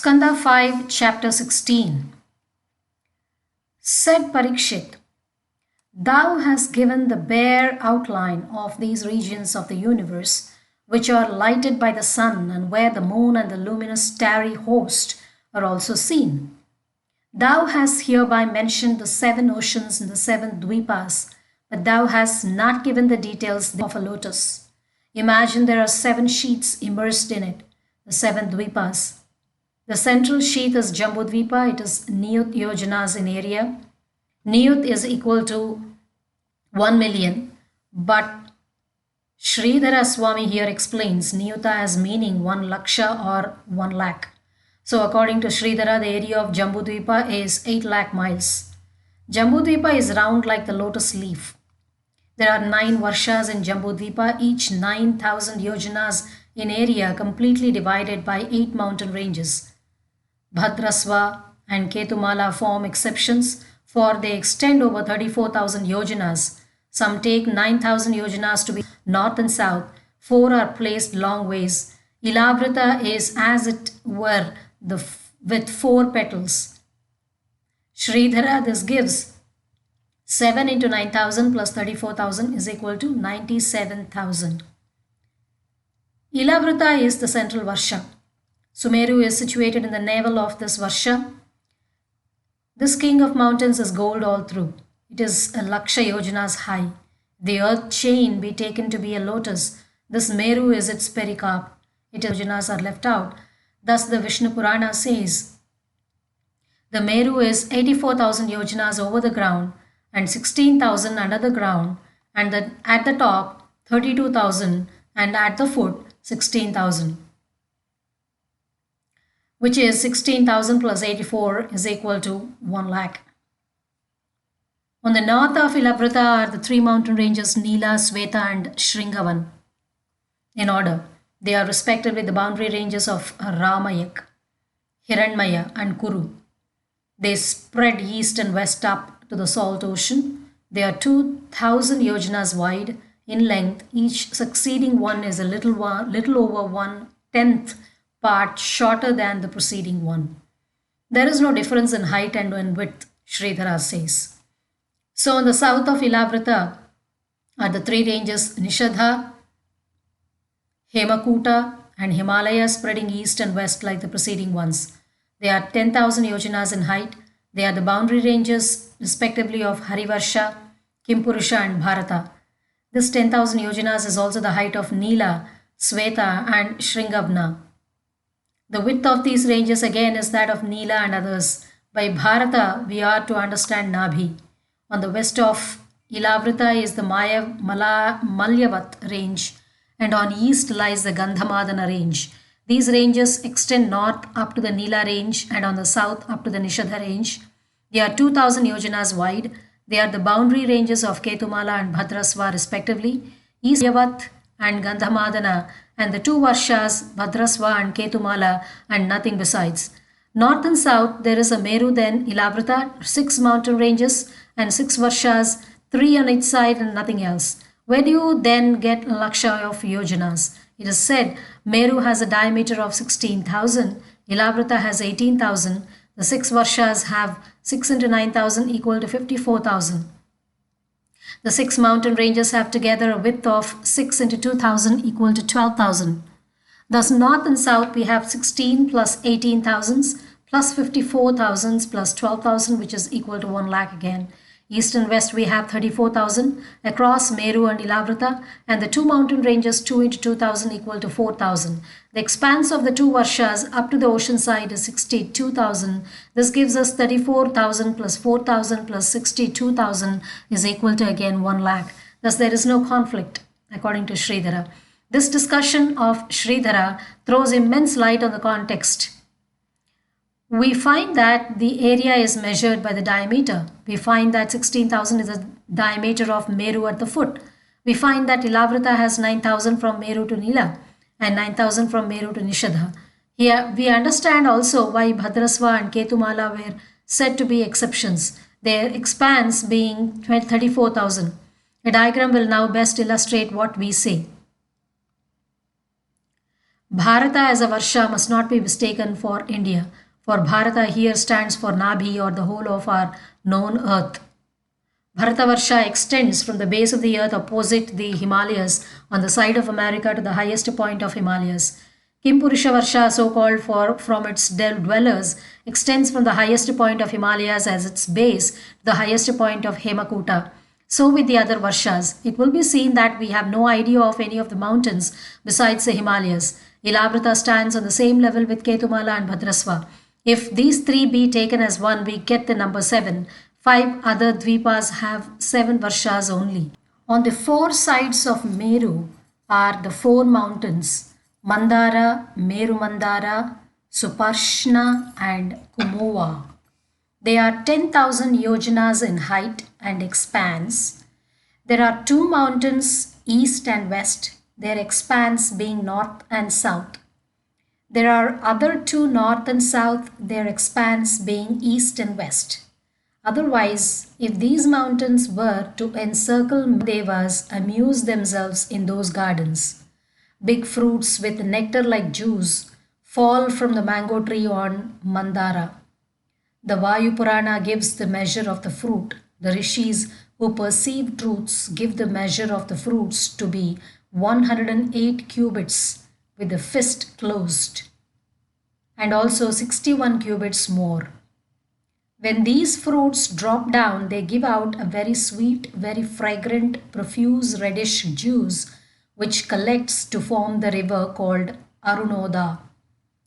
Skanda 5, Chapter 16. Said Parikshit, Thou hast given the bare outline of these regions of the universe, which are lighted by the sun, and where the moon and the luminous starry host are also seen. Thou hast hereby mentioned the 7 oceans and the 7 dvipas, but thou hast not given the details of a lotus. Imagine there are 7 sheets immersed in it, the 7 dvipas. The central sheath is Jambudvipa, it is Niyut yojanas in area. Niyut is equal to 1 million, but Sridhara Swami here explains Niyuta as meaning 1 laksha or 1 lakh. So according to Sridhara, the area of Jambudvipa is 8 lakh miles. Jambudvipa is round like the lotus leaf. There are 9 varshas in Jambudvipa, each 9,000 yojanas in area, completely divided by 8 mountain ranges. Bhadrasva and Ketumala form exceptions, for they extend over 34,000 yojanas. Some take 9,000 yojanas to be north and south. 4 are placed long ways. Ilavrita is as it were with 4 petals. Sridhara, this gives 7 into 9,000 plus 34,000 is equal to 97,000. Ilavrita is the central varsha. Sumeru is situated in the navel of this varsha. This king of mountains is gold all through. It is a laksha yojanas high. The earth chain be taken to be a lotus. This Meru is its pericarp. Its yojanas are left out. Thus the Vishnu Purana says, the Meru is 84,000 yojanas over the ground and 16,000 under the ground, and at the top 32,000 and at the foot 16,000. Which is 16,000 plus 84 is equal to 1 lakh. On the north of Ilavrita are the 3 mountain ranges Nila, Sweta and Shringavan. In order, they are respectively the boundary ranges of Ramayak, Hiranmaya and Kuru. They spread east and west up to the salt ocean. They are 2,000 yojanas wide in length. Each succeeding one is a little over 1/10 part shorter than the preceding one. There is no difference in height and in width, Sridhara says. So on the south of Ilavrita are the 3 ranges Nishadha, Hemakuta and Himalaya, spreading east and west like the preceding ones. They are 10,000 yojanas in height. They are the boundary ranges respectively of Harivarsha, Kimpurusha and Bharata. This 10,000 yojanas is also the height of Nila, Sweta and Shringavna. The width of these ranges again is that of Nila and others. By Bharata, we are to understand Nabhi. On the west of Ilavrita is the Malyavat range, and on east lies the Gandhamadana range. These ranges extend north up to the Nila range and on the south up to the Nishadha range. They are 2,000 yojanas wide. They are the boundary ranges of Ketumala and Bhadrasva respectively. East Malyavat and Gandhamadana and the 2 varshas Bhadrasva and Ketumala and nothing besides. North and south there is a Meru, then Ilavrita, 6 mountain ranges and 6 varshas, 3 on each side and nothing else. Where do you then get a laksha of yojanas? It is said Meru has a diameter of 16,000, Ilavrita has 18,000, the 6 varshas have 6 into 9,000 equal to 54,000. The 6 mountain ranges have together a width of 6 into 2,000 equal to 12,000. Thus north and south we have 16 plus 18,000s plus 54,000s plus 12,000, which is equal to 1 lakh again. East and west we have 34,000 across Meru and Ilavrita, and the 2 mountain ranges 2 into 2,000 equal to 4,000. The expanse of the 2 varshas up to the ocean side is 62,000. This gives us 34,000 plus 4,000 plus 62,000 is equal to again 1 lakh. Thus there is no conflict according to Sridhara. This discussion of Sridhara throws immense light on the context. We find that the area is measured by the diameter. We find that 16,000 is the diameter of Meru at the foot. We find that Ilavrita has 9,000 from Meru to Nila and 9,000 from Meru to Nishadha. Here we understand also why Bhadrasva and Ketumala were said to be exceptions, their expanse being 34,000. A diagram will now best illustrate what we say. Bharata as a Varsha must not be mistaken for India, for Bharata here stands for Nabhi or the whole of our known earth. Bharatavarsha extends from the base of the earth opposite the Himalayas on the side of America to the highest point of Himalayas. Kimpurusha Varsha, so called from its dwellers, extends from the highest point of Himalayas as its base to the highest point of Hemakuta. So with the other Varshas, it will be seen that we have no idea of any of the mountains besides the Himalayas. Ilavrita stands on the same level with Ketumala and Bhadrasva. If these three be taken as one, we get the number 7. 5 other dvipas have 7 varshas only. On the 4 sides of Meru are the 4 mountains Mandara, Meru Mandara, Suparshna and Kumova. They are 10,000 yojanas in height and expanse. There are 2 mountains east and west, their expanse being north and south. There are other 2 north and south, their expanse being east and west. Otherwise, if these mountains were to encircle devas, amuse themselves in those gardens. Big fruits with nectar like juice fall from the mango tree on Mandara. The Vayu Purana gives the measure of the fruit. The rishis who perceive truths give the measure of the fruits to be 108 cubits with the fist closed, and also 61 cubits more. When these fruits drop down, they give out a very sweet, very fragrant, profuse reddish juice which collects to form the river called Arunoda,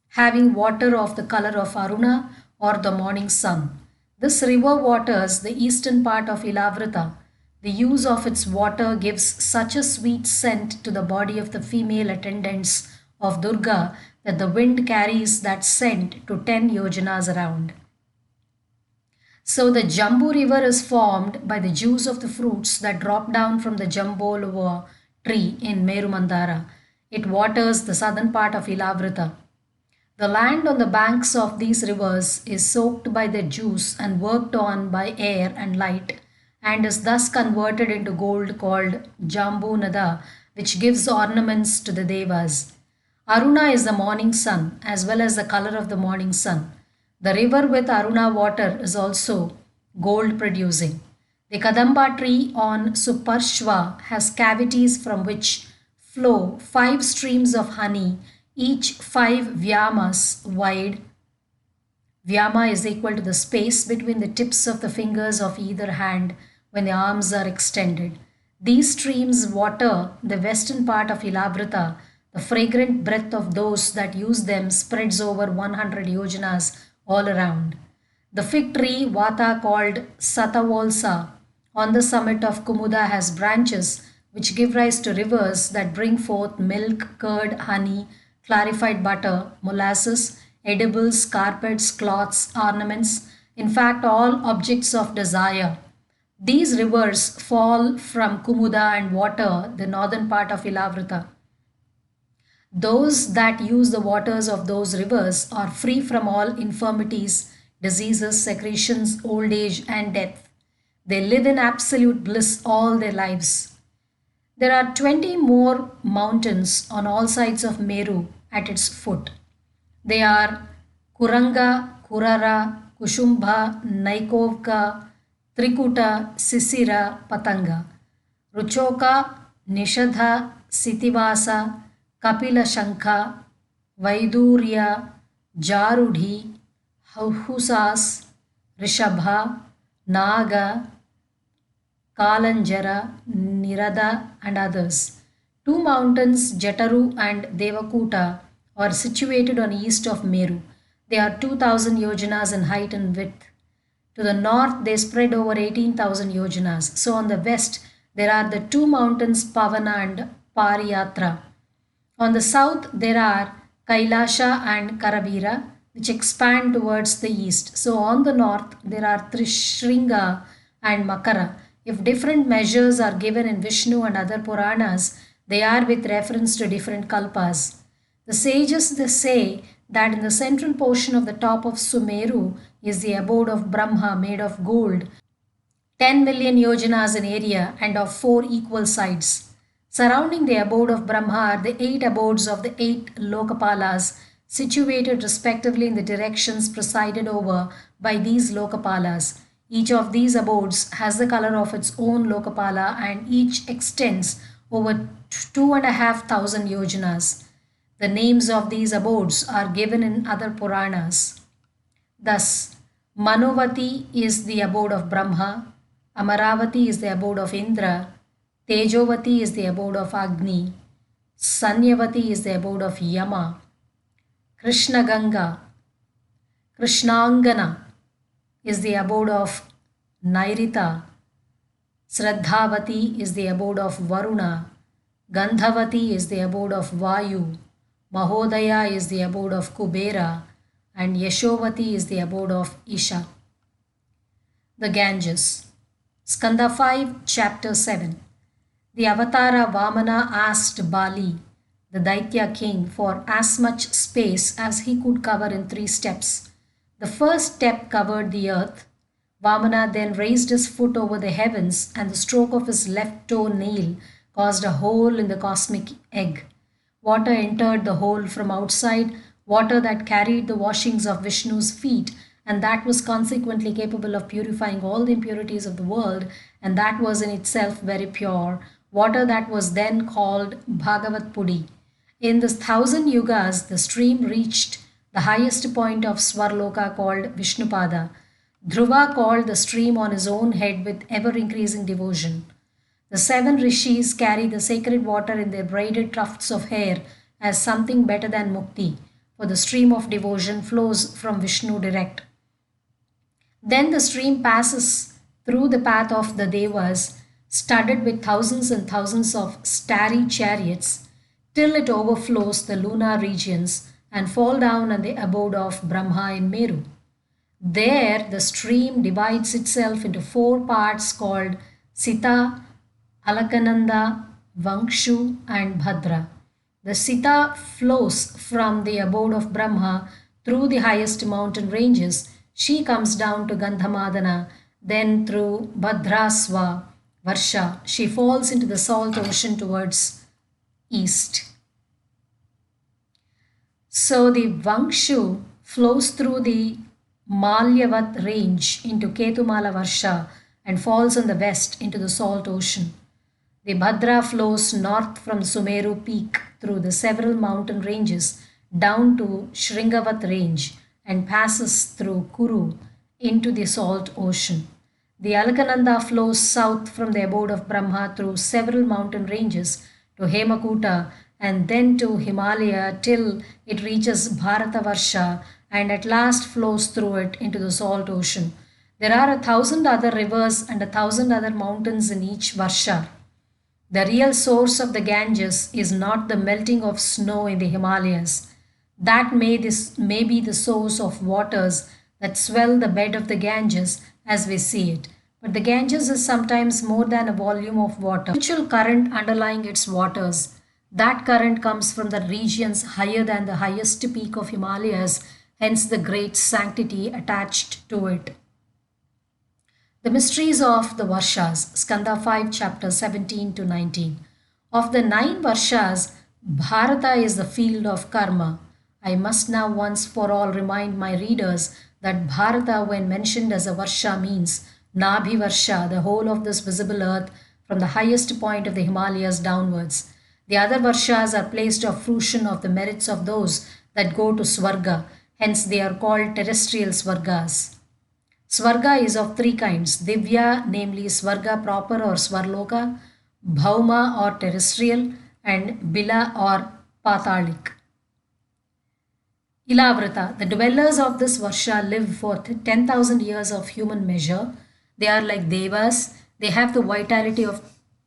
having water of the color of Aruna or the morning sun. This river waters the eastern part of Ilavrita. The use of its water gives such a sweet scent to the body of the female attendants of Durga that the wind carries that scent to 10 yojanas around. So the Jambu river is formed by the juice of the fruits that drop down from the Jambolova tree in Meru Mandara. It waters the southern part of Ilavrita. The land on the banks of these rivers is soaked by their juice and worked on by air and light, and is thus converted into gold called Jambu Nada, which gives ornaments to the devas. Aruna is the morning sun as well as the color of the morning sun. The river with Aruna water is also gold producing. The Kadamba tree on Suparshva has cavities from which flow 5 streams of honey, each 5 vyamas wide. Vyama is equal to the space between the tips of the fingers of either hand when the arms are extended. These streams water the western part of Ilavrita. The fragrant breath of those that use them spreads over 100 yojanas all around. The fig tree Vata called Satavolsa on the summit of Kumuda has branches which give rise to rivers that bring forth milk, curd, honey, clarified butter, molasses, edibles, carpets, cloths, ornaments, in fact all objects of desire. These rivers fall from Kumuda and water the northern part of Ilavrita. Those that use the waters of those rivers are free from all infirmities, diseases, secretions, old age, and death. They live in absolute bliss all their lives. There are 20 more mountains on all sides of Meru at its foot. They are Kuranga, Kurara, Kushumba, Naikovka, Trikuta, Sisira, Patanga, Ruchoka, Nishadha, Sitivasa, Kapila Shankha, Vaidurya, Jarudhi, Husas, Rishabha, Naga, Kalanjara, Nirada, and others. 2 mountains, Jataru and Devakuta, are situated on east of Meru. They are 2,000 yojanas in height and width. To the north, they spread over 18,000 yojanas. So on the west, there are the 2 mountains Pavana and Pariyatra. On the south, there are Kailasha and Karavira, which expand towards the east. So on the north, there are Trishringa and Makara. If different measures are given in Vishnu and other Puranas, they are with reference to different kalpas. The sages they say that in the central portion of the top of Sumeru is the abode of Brahma made of gold, 10 million yojanas in area and of 4 equal sides. Surrounding the abode of Brahma are the 8 abodes of the 8 Lokapalas, situated respectively in the directions presided over by these Lokapalas. Each of these abodes has the color of its own Lokapala and each extends over 2,500 yojanas. The names of these abodes are given in other Puranas. Thus, Manovati is the abode of Brahma, Amaravati is the abode of Indra, Tejovati is the abode of Agni, Sanyavati is the abode of Yama, Krishnaganga, Krishnangana is the abode of Nairita, Sraddhavati is the abode of Varuna, Gandhavati is the abode of Vayu, Mahodaya is the abode of Kubera, and Yashovati is the abode of Isha. The Ganges. Skanda 5, Chapter 7. The Avatara Vamana asked Bali, the Daitya king, for as much space as he could cover in 3 steps. The first step covered the earth. Vamana then raised his foot over the heavens, and the stroke of his left toe nail caused a hole in the cosmic egg. Water entered the hole from outside, water that carried the washings of Vishnu's feet, and that was consequently capable of purifying all the impurities of the world, and that was in itself very pure, water that was then called Bhagavat Pudi. In the 1,000 yugas, the stream reached the highest point of Svarloka called Vishnupada. Dhruva called the stream on his own head with ever-increasing devotion. The 7 rishis carry the sacred water in their braided tufts of hair as something better than mukti, for the stream of devotion flows from Vishnu direct. Then the stream passes through the path of the Devas, studded with thousands and thousands of starry chariots, till it overflows the lunar regions and fall down on the abode of Brahma in Meru. There the stream divides itself into 4 parts called Sita, Alakananda, Vankshu, and Bhadra. The Sita flows from the abode of Brahma through the highest mountain ranges. She comes down to Gandhamadana, then through Bhadrasva, Varsha. She falls into the salt ocean towards east. So the Vankshu flows through the Malyavat range into Ketumala Varsha and falls on the west into the salt ocean. The Bhadra flows north from Sumeru peak through the several mountain ranges down to Shringavat range and passes through Kuru into the salt ocean. The Alakananda flows south from the abode of Brahma through several mountain ranges to Hemakuta and then to Himalaya till it reaches Bharatavarsha and at last flows through it into the salt ocean. There are 1,000 other rivers and 1,000 other mountains in each Varsha. The real source of the Ganges is not the melting of snow in the Himalayas. That may be the source of waters that swell the bed of the Ganges as we see it. But the Ganges is sometimes more than a volume of water. Spiritual current underlying its waters. That current comes from the regions higher than the highest peak of Himalayas, hence the great sanctity attached to it. The mysteries of the Varshas, Skanda 5, chapter 17 to 19. Of the 9 Varshas, Bharata is the field of karma. I must now once for all remind my readers that Bharata, when mentioned as a Varsha, means Nabhi Varsha, the whole of this visible earth from the highest point of the Himalayas downwards. The other Varshas are placed of fruition of the merits of those that go to Swarga, hence they are called terrestrial Swargas. Swarga is of 3 kinds, Divya, namely Swarga proper or Swarloka, Bhauma or terrestrial, and Bila or Patalik. Ilavrata, the dwellers of this Varsha live for 10,000 years of human measure. They are like Devas, they have the vitality of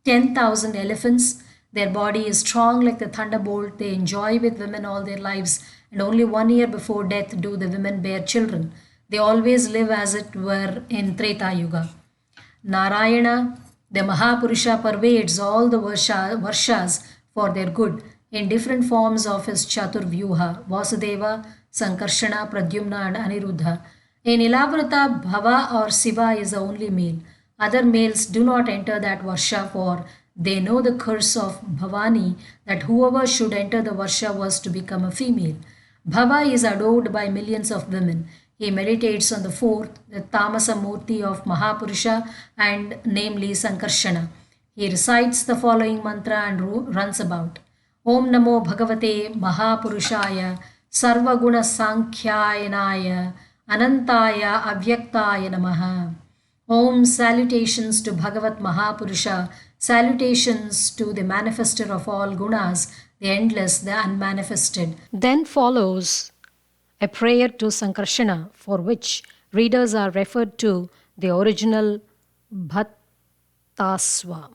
10,000 elephants, their body is strong like the thunderbolt, they enjoy with women all their lives, and only 1 year before death do the women bear children. They always live as it were in Treta Yuga. Narayana, the Mahapurusha, pervades all the Varshas for their good in different forms of his Chaturvyuha, Vasudeva, Sankarshana, Pradyumna, and Aniruddha. In Ilavrata, Bhava or Siva is the only male. Other males do not enter that Varsha, for They know the curse of Bhavani, that whoever should enter the Varsha was to become a female. Bhava is adored by millions of women. He meditates on the fourth, the Tamasa Murti of Mahapurusha, and namely Sankarshana. He recites the following mantra and runs about. Om Namo Bhagavate Mahapurushaya Sarvaguna Sankhyayanaya Anantaya Avyaktaya Namaha. Om, salutations to Bhagavat Mahapurusha, salutations to the manifester of all gunas, the endless, the unmanifested. Then follows a prayer to Sankarshana, for which readers are referred to the original Bhattasva.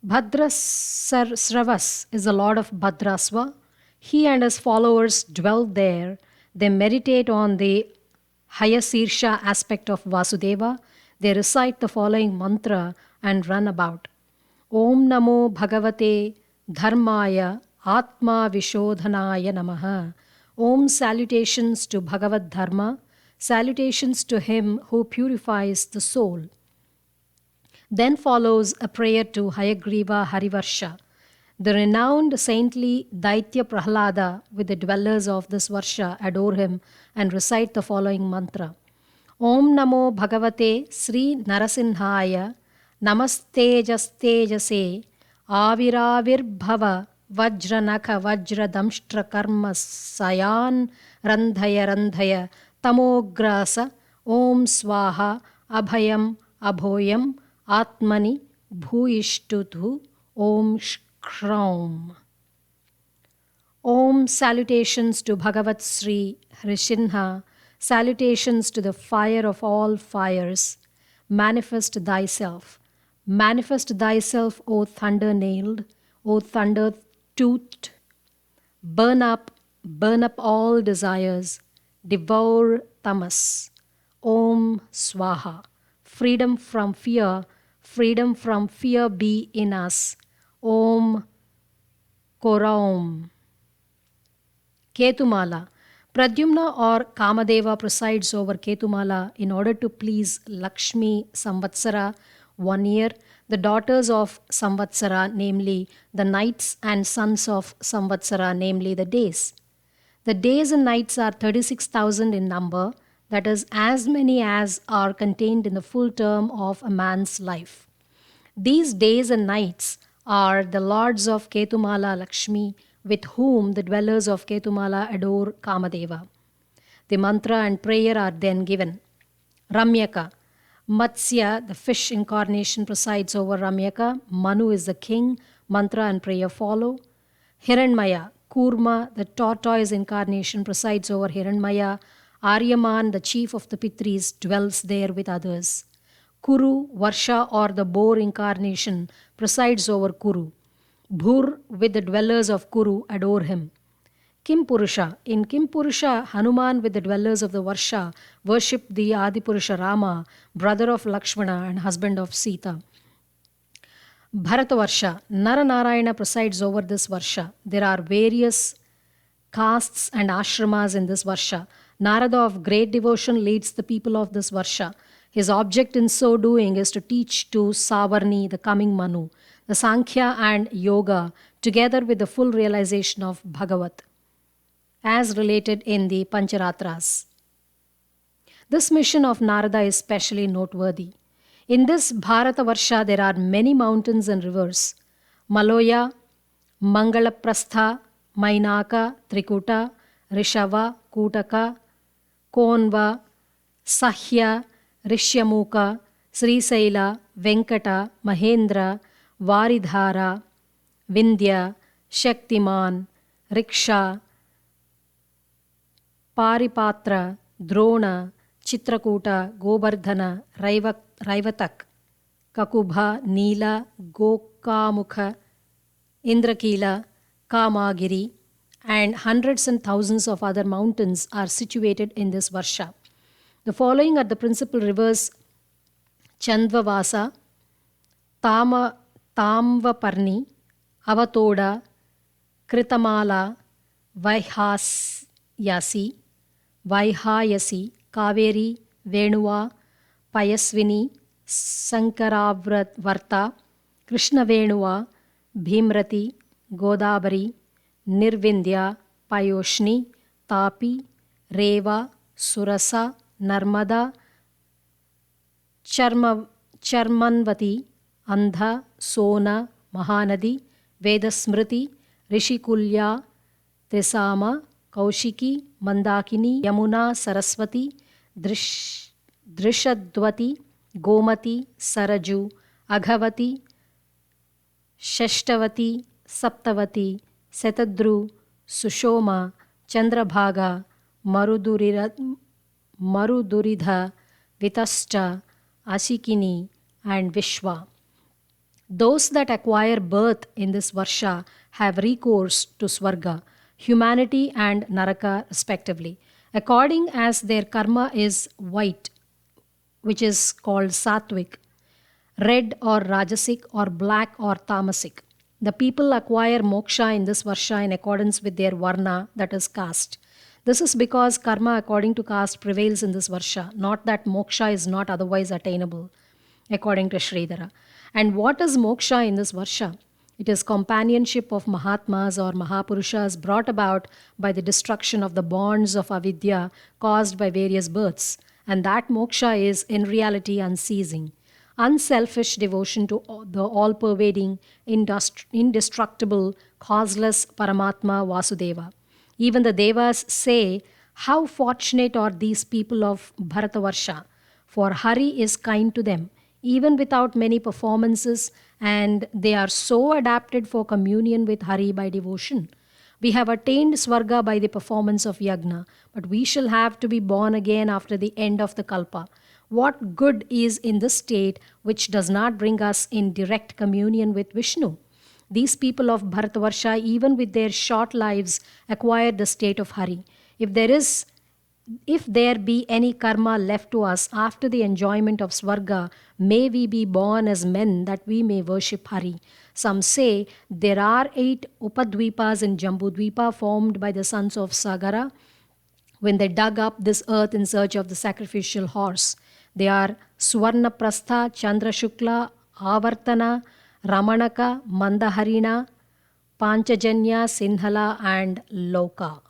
Bhadrasravas is the lord of Bhadrasva. He and his followers dwell there. They meditate on the Hayasirsha aspect of Vasudeva. They recite the following mantra and run about. Om Namo Bhagavate Dharmaya Atma Vishodhanaya Namaha. Om, salutations to Bhagavad Dharma. Salutations to him who purifies the soul. Then follows a prayer to Hayagriva Harivarsha. The renowned saintly Daitya Prahlada with the dwellers of this Varsha adore him and recite the following mantra. Om Namo Bhagavate Sri Narasimhaya Namastejastejase Aviravirbhava Vajranakha Vajradamshtra Karma Sayan Randhaya Randhaya Tamograsa Om Swaha Abhayam Abhoyam Atmani Bhuishtutu Om Shkraum. Om, salutations to Bhagavat Sri Hrishinha, salutations to the fire of all fires. Manifest thyself, O thunder nailed, O thunder toothed. Burn up all desires, devour tamas. Om Swaha. Freedom from fear be in us. Om Koraum. Ketumala. Pradyumna or Kamadeva presides over Ketumala in order to please Lakshmi Samvatsara 1 year, the daughters of Samvatsara, namely the nights, and sons of Samvatsara, namely the days. The days and nights are 36,000 in number, that is, as many as are contained in the full term of a man's life. These days and nights are the lords of Ketumala Lakshmi, with whom the dwellers of Ketumala adore Kamadeva. The mantra and prayer are then given. Ramyaka. Matsya, the fish incarnation, presides over Ramyaka. Manu is the king. Mantra and prayer follow. Hiranmaya. Kurma, the tortoise incarnation, presides over Hiranmaya. Aryaman, the chief of the Pitris, dwells there with others. Kuru, Varsha or the boar incarnation, presides over Kuru. Bhur, with the dwellers of Kuru, adore him. Kim Purusha. In Kim Purusha, Hanuman with the dwellers of the Varsha worship the Adipurusha Rama, brother of Lakshmana and husband of Sita. Bharatavarsha. Naranarayana presides over this Varsha. There are various castes and ashramas in this Varsha. Narada of great devotion leads the people of this Varsha. His object in so doing is to teach to Savarni, the coming Manu, the Sankhya and Yoga, together with the full realization of Bhagavat, as related in the Pancharatras. This mission of Narada is specially noteworthy. In this Bharata Varsha, there are many mountains and rivers. Maloya, Mangalaprastha, Mainaka, Trikuta, Rishava, Kutaka, Konva, Sahya, Rishyamuka, Srisaila, Venkata, Mahendra, Varidhara, Vindhya, Shaktiman, Riksha, Paripatra, Drona, Chitrakuta, Gobardhana, Raivatak, Kakubha, Neela, Gokamukha, Indrakila, Kamagiri, and hundreds and thousands of other mountains are situated in this Varsha. The following are the principal rivers: Chandvavasa, Tamvaparni, Avatoda, Kritamala, Vaihayasi, Kaveri, Venuva, Payasvini, Sankaravarta, Krishnavenuva, Bhimrati, Godabari, Nirvindya, Payoshni, Tapi, Reva, Surasa, Narmada, Charmanvati, Andha, Sona, Mahanadi, Vedasmriti, Rishikulya, Trisama, Kaushiki, Mandakini, Yamuna, Saraswati, Drishadvati, Gomati, Saraju, Aghavati, Shashtavati, Saptavati, Setadru, Sushoma, Chandrabhaga, Maruduridha, Vitasta, Asikini, and Vishwa. Those that acquire birth in this Varsha have recourse to Swarga, humanity and Naraka respectively, according as their karma is white, which is called Sattvic, red or Rajasic, or black or Tamasic. The people acquire moksha in this Varsha in accordance with their Varna, that is caste. This is because karma according to caste prevails in this Varsha, not that moksha is not otherwise attainable, according to Sridhara. And what is moksha in this Varsha? It is companionship of Mahatmas or Mahapurushas brought about by the destruction of the bonds of avidya caused by various births. And that moksha is in reality unceasing, unselfish devotion to the all-pervading, indestructible, causeless Paramatma Vasudeva. Even the Devas say, how fortunate are these people of Bharatavarsha, for Hari is kind to them, even without many performances, and they are so adapted for communion with Hari by devotion. We have attained Swarga by the performance of Yagna, but we shall have to be born again after the end of the Kalpa. What good is in this state which does not bring us in direct communion with Vishnu? These people of Bharatavarsha, even with their short lives, acquire the state of Hari. If there be any karma left to us after the enjoyment of Swarga, may we be born as men that we may worship Hari. Some say there are 8 Upadvipas in Jambudvipa formed by the sons of Sagara when they dug up this earth in search of the sacrificial horse. They are Swarnaprastha, Chandrashukla, Avartana, Ramanaka, Mandaharina, Panchajanya, Sinhala, and Loka.